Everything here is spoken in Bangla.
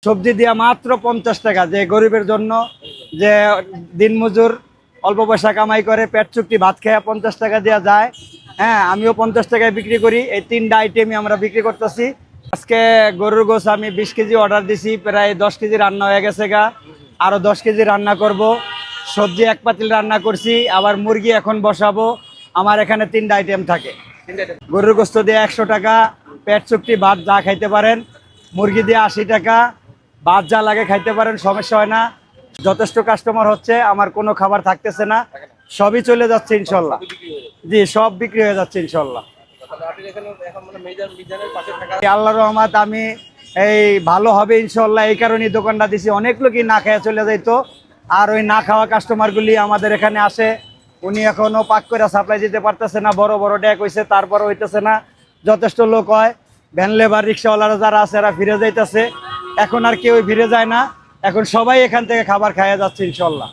সবজি দিয়া মাত্র 50 টাকা, যে গরিবের জন্য, যে দিনমজুর অল্প পয়সা কামাই করে পেট চুক্তি ভাত খেয়ে 50 টাকা দেওয়া যায়। হ্যাঁ, আমিও 50 টাকায় বিক্রি করি। এই 3টা আইটেমই আমরা বিক্রি করতেছি। আজকে গরুর গোশ আমি 20 কেজি অর্ডার দিছি, প্রায় 10 কেজি রান্না হয়ে গেছে গা। আরো 10 কেজি রান্না করব। সবজি 1 পাতিল রান্না করছি, আবার মুরগি এখন বসাবো। আমার এখানে 3টা আইটেম থাকে। গরুর গোস্ত দিয়ে 100 টাকা, পেট চুক্তি ভাত যা খাইতে পারেন। মুরগি দিয়ে 80 টাকা, ভাত যা লাগে খাইতে পারেন, সমস্যা হয় না। যথেষ্ট কাস্টমার হচ্ছে, আমার কোনো খাবার থাকতেছে না, সবই চলে যাচ্ছে ইনশাল্লাহ। জি, সব বিক্রি হয়ে যাচ্ছে ইনশাল্লাহ। আল্লাহর রহমত, আমি এই ভালো হবে ইনশাল্লাহ, এই কারণেই দোকানটা দিছি। অনেক লোকই না খেয়ে চলে যাইতো, আর ওই না খাওয়া কাস্টমারগুলি আমাদের এখানে আসে। উনি এখনো পাক করে সাপ্লাই দিতে পারতেছে না, বড় বড় ড্যাক হয়েছে, তারপর হইতেছে না। যথেষ্ট লোক হয়, ভ্যান লেবার রিক্সাওয়ালারা যারা আছে এরা ফিরে যাইতেছে। এখন আর কেউ ফিরে যায় না, এখন সবাই এখান থেকে খাবার খাইয়া যাচ্ছে ইনশাল্লাহ।